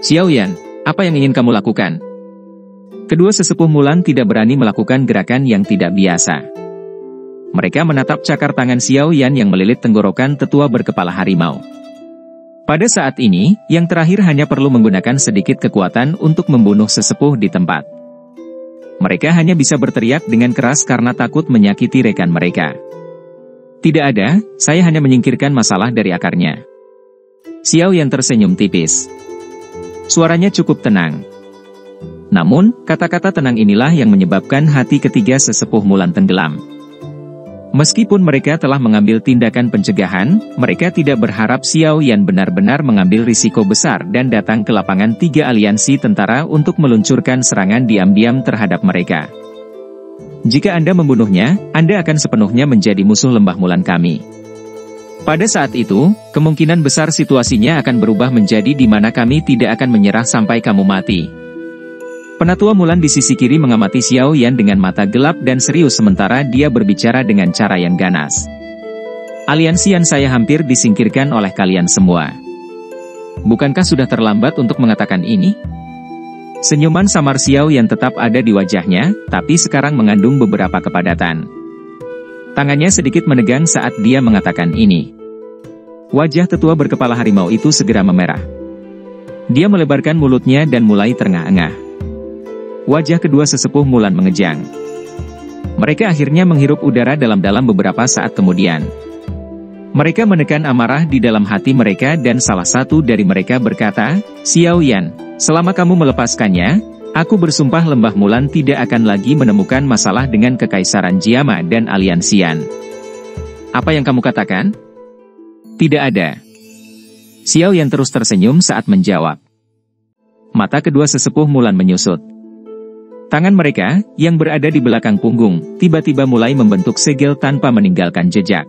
Xiao Yan, apa yang ingin kamu lakukan? Kedua sesepuh Mulan tidak berani melakukan gerakan yang tidak biasa. Mereka menatap cakar tangan Xiao Yan yang melilit tenggorokan tetua berkepala harimau. Pada saat ini, yang terakhir hanya perlu menggunakan sedikit kekuatan untuk membunuh sesepuh di tempat. Mereka hanya bisa berteriak dengan keras karena takut menyakiti rekan mereka. Tidak ada, saya hanya menyingkirkan masalah dari akarnya. Xiao Yan tersenyum tipis. Suaranya cukup tenang. Namun, kata-kata tenang inilah yang menyebabkan hati ketiga sesepuh Mulan tenggelam. Meskipun mereka telah mengambil tindakan pencegahan, mereka tidak berharap Xiao Yan benar-benar mengambil risiko besar dan datang ke lapangan 3 aliansi tentara untuk meluncurkan serangan diam-diam terhadap mereka. Jika Anda membunuhnya, Anda akan sepenuhnya menjadi musuh lembah Mulan kami. Pada saat itu, kemungkinan besar situasinya akan berubah menjadi di mana kami tidak akan menyerah sampai kamu mati. Penatua Mulan di sisi kiri mengamati Xiao Yan dengan mata gelap dan serius sementara dia berbicara dengan cara yang ganas. Aliansi yang saya hampir disingkirkan oleh kalian semua. Bukankah sudah terlambat untuk mengatakan ini? Senyuman samar Xiao Yan tetap ada di wajahnya, tapi sekarang mengandung beberapa kepadatan. Tangannya sedikit menegang saat dia mengatakan ini. Wajah tetua berkepala harimau itu segera memerah. Dia melebarkan mulutnya dan mulai terengah-engah. Wajah kedua sesepuh Mulan mengejang. Mereka akhirnya menghirup udara dalam-dalam beberapa saat kemudian. Mereka menekan amarah di dalam hati mereka dan salah satu dari mereka berkata, Xiao Yan, selama kamu melepaskannya, aku bersumpah lembah Mulan tidak akan lagi menemukan masalah dengan Kekaisaran Jiama dan Aliansian. Apa yang kamu katakan? Tidak ada. Xiao Yan terus tersenyum saat menjawab. Mata kedua sesepuh Mulan menyusut. Tangan mereka, yang berada di belakang punggung, tiba-tiba mulai membentuk segel tanpa meninggalkan jejak.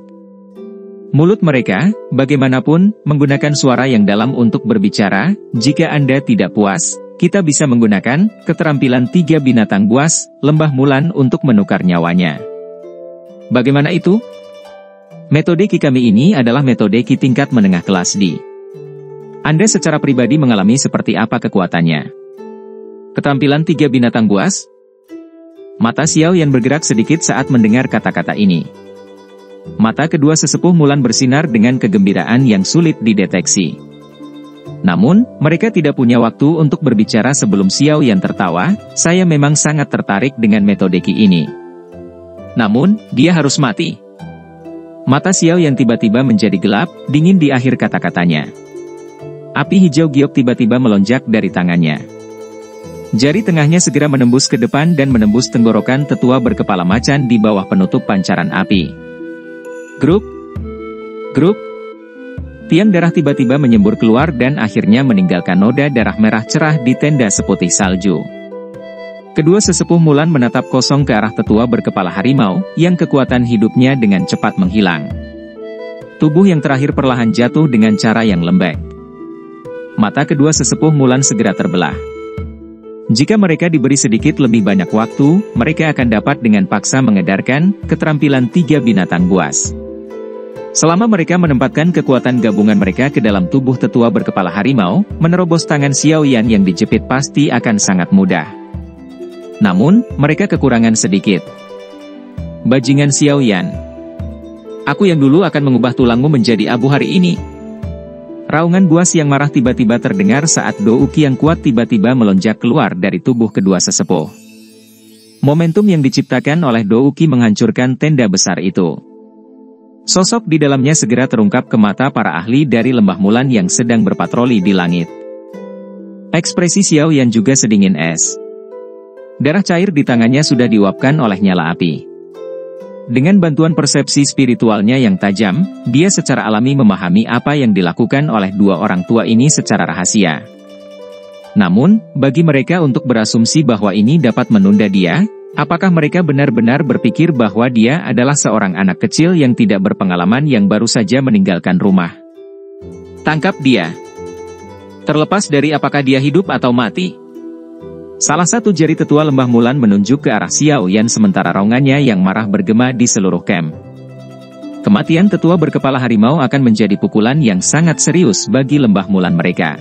Mulut mereka, bagaimanapun, menggunakan suara yang dalam untuk berbicara. Jika Anda tidak puas, kita bisa menggunakan keterampilan 3 binatang buas, lembah Mulan untuk menukar nyawanya. Bagaimana itu? Metode Ki kami ini adalah metode Ki tingkat menengah kelas D. Anda secara pribadi mengalami seperti apa kekuatannya? Keterampilan 3 binatang buas? Mata Xiao Yan bergerak sedikit saat mendengar kata-kata ini. Mata kedua sesepuh Mulan bersinar dengan kegembiraan yang sulit dideteksi. Namun, mereka tidak punya waktu untuk berbicara sebelum Xiao Yan tertawa. Saya memang sangat tertarik dengan metode Ki ini. Namun, dia harus mati. Mata Xiao Yan tiba-tiba menjadi gelap, dingin di akhir kata-katanya. Api hijau giok tiba-tiba melonjak dari tangannya. Jari tengahnya segera menembus ke depan dan menembus tenggorokan tetua berkepala macan di bawah penutup pancaran api. Grup. Tiang darah tiba-tiba menyembur keluar dan akhirnya meninggalkan noda darah merah cerah di tenda seputih salju. Kedua sesepuh Mulan menatap kosong ke arah tetua berkepala harimau, yang kekuatan hidupnya dengan cepat menghilang. Tubuh yang terakhir perlahan jatuh dengan cara yang lembek. Mata kedua sesepuh Mulan segera terbelah. Jika mereka diberi sedikit lebih banyak waktu, mereka akan dapat dengan paksa mengedarkan keterampilan 3 binatang buas. Selama mereka menempatkan kekuatan gabungan mereka ke dalam tubuh tetua berkepala harimau, menerobos tangan Xiao Yan yang dijepit pasti akan sangat mudah. Namun, mereka kekurangan sedikit. Bajingan Xiao Yan. Aku yang dulu akan mengubah tulangmu menjadi abu hari ini. Raungan buas yang marah tiba-tiba terdengar saat douki yang kuat tiba-tiba melonjak keluar dari tubuh kedua sesepuh. Momentum yang diciptakan oleh douki menghancurkan tenda besar itu. Sosok di dalamnya segera terungkap ke mata para ahli dari lembah Mulan yang sedang berpatroli di langit. Ekspresi Xiao Yan juga sedingin es. Darah cair di tangannya sudah diuapkan oleh nyala api. Dengan bantuan persepsi spiritualnya yang tajam, dia secara alami memahami apa yang dilakukan oleh dua orang tua ini secara rahasia. Namun, bagi mereka untuk berasumsi bahwa ini dapat menunda dia, apakah mereka benar-benar berpikir bahwa dia adalah seorang anak kecil yang tidak berpengalaman yang baru saja meninggalkan rumah? Tangkap dia. Terlepas dari apakah dia hidup atau mati. Salah satu jari tetua lembah Mulan menunjuk ke arah Xiao Yan sementara raungannya yang marah bergema di seluruh camp. Kematian tetua berkepala harimau akan menjadi pukulan yang sangat serius bagi lembah Mulan mereka.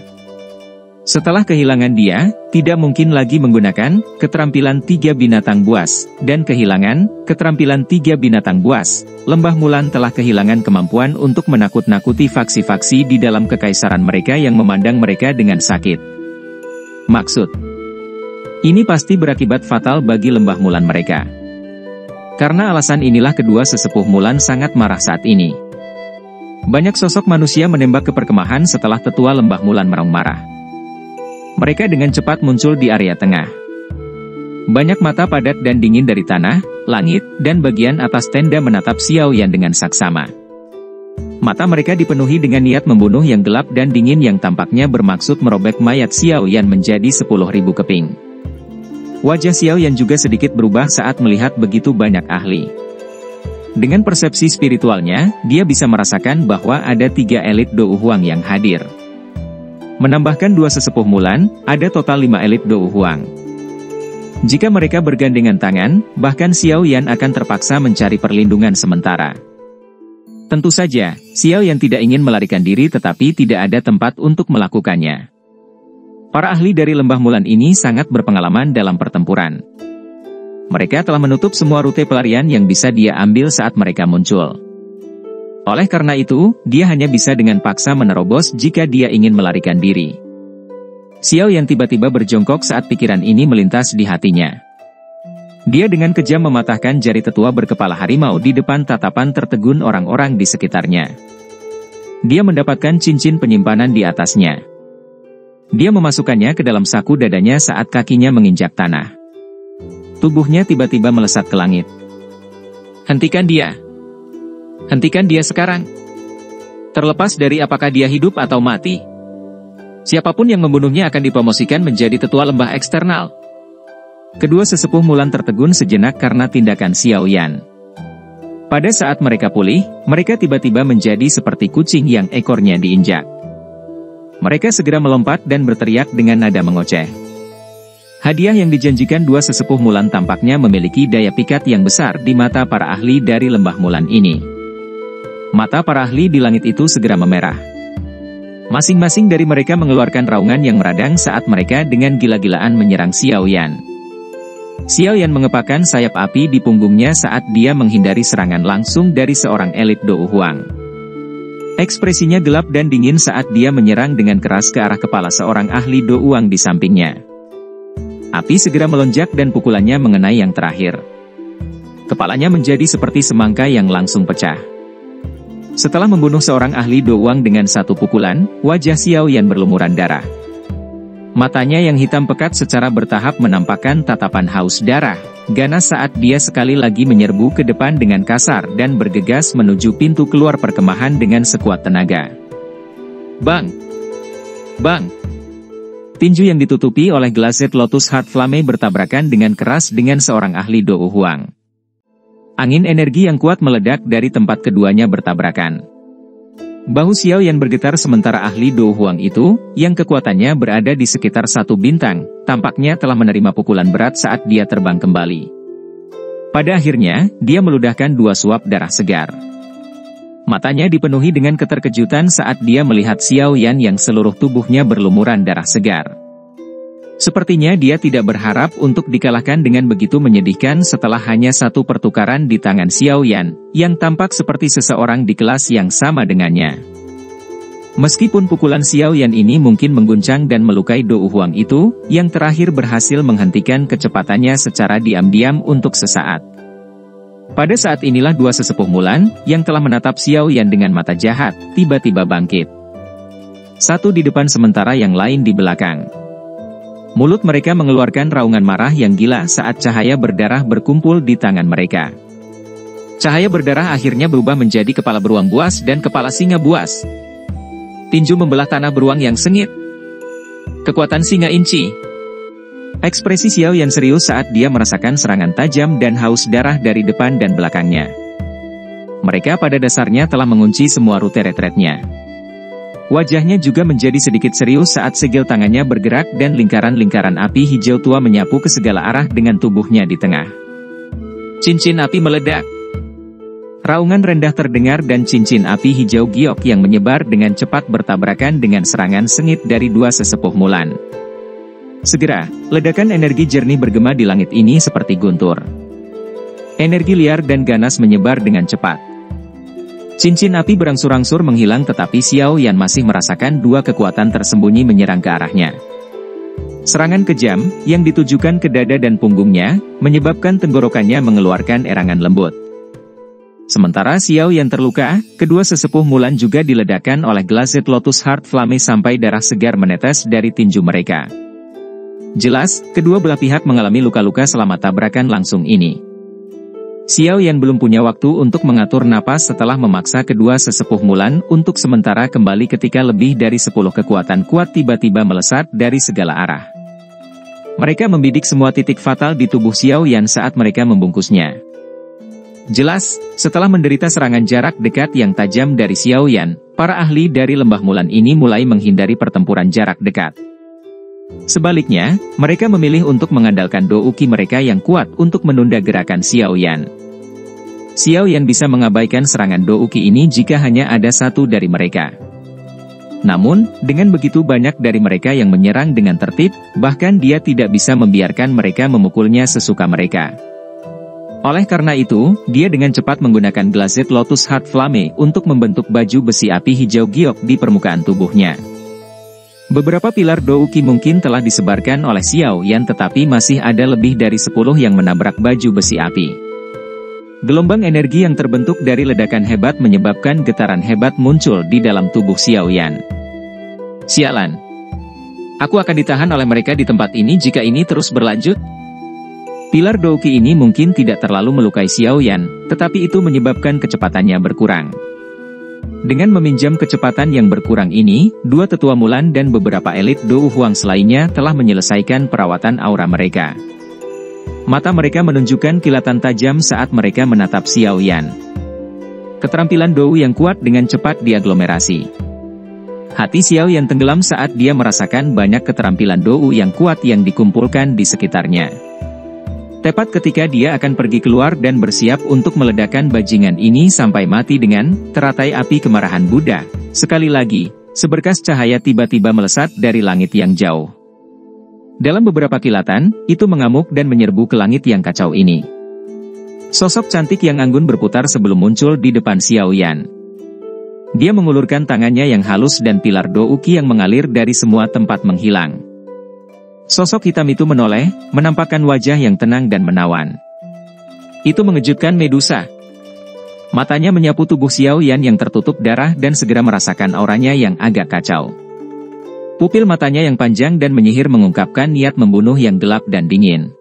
Setelah kehilangan dia, tidak mungkin lagi menggunakan keterampilan 3 binatang buas, dan kehilangan keterampilan 3 binatang buas. Lembah Mulan telah kehilangan kemampuan untuk menakut-nakuti faksi-faksi di dalam kekaisaran mereka yang memandang mereka dengan sakit. Maksud ini pasti berakibat fatal bagi Lembah Mulan mereka. Karena alasan inilah kedua sesepuh Mulan sangat marah saat ini. Banyak sosok manusia menembak ke perkemahan setelah tetua Lembah Mulan meraung marah. Mereka dengan cepat muncul di area tengah. Banyak mata padat dan dingin dari tanah, langit, dan bagian atas tenda menatap Xiao Yan dengan saksama. Mata mereka dipenuhi dengan niat membunuh yang gelap dan dingin yang tampaknya bermaksud merobek mayat Xiao Yan menjadi 10.000 keping. Wajah Xiao Yan juga sedikit berubah saat melihat begitu banyak ahli. Dengan persepsi spiritualnya, dia bisa merasakan bahwa ada 3 elit Dou Huang yang hadir. Menambahkan 2 sesepuh Mulan, ada total 5 elit Dou Huang. Jika mereka bergandengan tangan, bahkan Xiao Yan akan terpaksa mencari perlindungan sementara. Tentu saja, Xiao Yan tidak ingin melarikan diri tetapi tidak ada tempat untuk melakukannya. Para ahli dari Lembah Mulan ini sangat berpengalaman dalam pertempuran. Mereka telah menutup semua rute pelarian yang bisa dia ambil saat mereka muncul. Oleh karena itu, dia hanya bisa dengan paksa menerobos jika dia ingin melarikan diri. Xiao Yan tiba-tiba berjongkok saat pikiran ini melintas di hatinya. Dia dengan kejam mematahkan jari tetua berkepala harimau di depan tatapan tertegun orang-orang di sekitarnya. Dia mendapatkan cincin penyimpanan di atasnya. Dia memasukkannya ke dalam saku dadanya saat kakinya menginjak tanah. Tubuhnya tiba-tiba melesat ke langit. Hentikan dia! Hentikan dia sekarang. Terlepas dari apakah dia hidup atau mati, siapapun yang membunuhnya akan dipromosikan menjadi tetua lembah eksternal. Kedua sesepuh Mulan tertegun sejenak karena tindakan Xiao Yan. Pada saat mereka pulih, mereka tiba-tiba menjadi seperti kucing yang ekornya diinjak. Mereka segera melompat dan berteriak dengan nada mengoceh. Hadiah yang dijanjikan dua sesepuh Mulan tampaknya memiliki daya pikat yang besar di mata para ahli dari Lembah Mulan ini. Mata para ahli di langit itu segera memerah. Masing-masing dari mereka mengeluarkan raungan yang meradang saat mereka dengan gila-gilaan menyerang Xiao Yan. Xiao Yan mengepakkan sayap api di punggungnya saat dia menghindari serangan langsung dari seorang elit Dou Huang. Ekspresinya gelap dan dingin saat dia menyerang dengan keras ke arah kepala seorang ahli Dou Huang di sampingnya. Api segera melonjak dan pukulannya mengenai yang terakhir. Kepalanya menjadi seperti semangka yang langsung pecah. Setelah membunuh seorang ahli Dou Huang dengan satu pukulan, wajah Xiao Yan berlumuran darah. Matanya yang hitam pekat secara bertahap menampakkan tatapan haus darah, ganas saat dia sekali lagi menyerbu ke depan dengan kasar dan bergegas menuju pintu keluar perkemahan dengan sekuat tenaga. Bang! Bang! Tinju yang ditutupi oleh Glazed Lotus Heart Flame bertabrakan dengan keras dengan seorang ahli Dou Huang. Angin energi yang kuat meledak dari tempat keduanya bertabrakan. Bahu Xiao Yan bergetar sementara ahli Dou Huang itu, yang kekuatannya berada di sekitar 1 bintang, tampaknya telah menerima pukulan berat saat dia terbang kembali. Pada akhirnya, dia meludahkan 2 suap darah segar. Matanya dipenuhi dengan keterkejutan saat dia melihat Xiao Yan yang seluruh tubuhnya berlumuran darah segar. Sepertinya dia tidak berharap untuk dikalahkan dengan begitu menyedihkan setelah hanya 1 pertukaran di tangan Xiao Yan, yang tampak seperti seseorang di kelas yang sama dengannya. Meskipun pukulan Xiao Yan ini mungkin mengguncang dan melukai Dou Huang itu, yang terakhir berhasil menghentikan kecepatannya secara diam-diam untuk sesaat. Pada saat inilah 2 sesepuh Mulan, yang telah menatap Xiao Yan dengan mata jahat, tiba-tiba bangkit. Satu di depan sementara yang lain di belakang. Mulut mereka mengeluarkan raungan marah yang gila saat cahaya berdarah berkumpul di tangan mereka. Cahaya berdarah akhirnya berubah menjadi kepala beruang buas dan kepala singa buas. Tinju membelah tanah beruang yang sengit. Kekuatan singa inci. Ekspresi Xiao Yan serius saat dia merasakan serangan tajam dan haus darah dari depan dan belakangnya. Mereka pada dasarnya telah mengunci semua rute retretnya. Wajahnya juga menjadi sedikit serius saat segel tangannya bergerak dan lingkaran-lingkaran api hijau tua menyapu ke segala arah dengan tubuhnya di tengah. Cincin api meledak. Raungan rendah terdengar dan cincin api hijau giok yang menyebar dengan cepat bertabrakan dengan serangan sengit dari dua sesepuh Mulan. Segera, ledakan energi jernih bergema di langit ini seperti guntur. Energi liar dan ganas menyebar dengan cepat. Cincin api berangsur-angsur menghilang tetapi Xiao Yan masih merasakan dua kekuatan tersembunyi menyerang ke arahnya. Serangan kejam, yang ditujukan ke dada dan punggungnya, menyebabkan tenggorokannya mengeluarkan erangan lembut. Sementara Xiao Yan terluka, kedua sesepuh Mulan juga diledakkan oleh Glazed Lotus Heart Flame sampai darah segar menetes dari tinju mereka. Jelas, kedua belah pihak mengalami luka-luka selama tabrakan langsung ini. Xiao Yan belum punya waktu untuk mengatur napas setelah memaksa kedua sesepuh Mulan untuk sementara kembali ketika lebih dari 10 kekuatan kuat tiba-tiba melesat dari segala arah. Mereka membidik semua titik fatal di tubuh Xiao Yan saat mereka membungkusnya. Jelas, setelah menderita serangan jarak dekat yang tajam dari Xiao Yan, para ahli dari Lembah Mulan ini mulai menghindari pertempuran jarak dekat. Sebaliknya, mereka memilih untuk mengandalkan douki mereka yang kuat untuk menunda gerakan Xiao Yan. Xiao Yan bisa mengabaikan serangan douki ini jika hanya ada satu dari mereka. Namun, dengan begitu banyak dari mereka yang menyerang dengan tertib, bahkan dia tidak bisa membiarkan mereka memukulnya sesuka mereka. Oleh karena itu, dia dengan cepat menggunakan Glazed Lotus Heart Flame untuk membentuk baju besi api hijau giok di permukaan tubuhnya. Beberapa pilar douki mungkin telah disebarkan oleh Xiao Yan tetapi masih ada lebih dari 10 yang menabrak baju besi api. Gelombang energi yang terbentuk dari ledakan hebat menyebabkan getaran hebat muncul di dalam tubuh Xiao Yan. Sialan! Aku akan ditahan oleh mereka di tempat ini jika ini terus berlanjut. Pilar douki ini mungkin tidak terlalu melukai Xiao Yan, tetapi itu menyebabkan kecepatannya berkurang. Dengan meminjam kecepatan yang berkurang ini, dua tetua Mulan dan beberapa elit Dou Huang lainnya telah menyelesaikan perawatan aura mereka. Mata mereka menunjukkan kilatan tajam saat mereka menatap Xiao Yan. Keterampilan Dou yang kuat dengan cepat diaglomerasi. Hati Xiao Yan tenggelam saat dia merasakan banyak keterampilan Dou yang kuat yang dikumpulkan di sekitarnya. Tepat ketika dia akan pergi keluar dan bersiap untuk meledakkan bajingan ini sampai mati dengan teratai api kemarahan Buddha, sekali lagi, seberkas cahaya tiba-tiba melesat dari langit yang jauh. Dalam beberapa kilatan, itu mengamuk dan menyerbu ke langit yang kacau ini. Sosok cantik yang anggun berputar sebelum muncul di depan Xiao Yan. Dia mengulurkan tangannya yang halus dan pilar douki yang mengalir dari semua tempat menghilang. Sosok hitam itu menoleh, menampakkan wajah yang tenang dan menawan. Itu mengejutkan Medusa. Matanya menyapu tubuh Xiao Yan yang tertutup darah dan segera merasakan auranya yang agak kacau. Pupil matanya yang panjang dan menyihir mengungkapkan niat membunuh yang gelap dan dingin.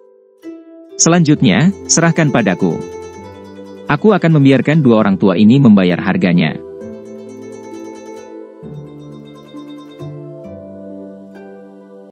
Selanjutnya, serahkan padaku. Aku akan membiarkan dua orang tua ini membayar harganya.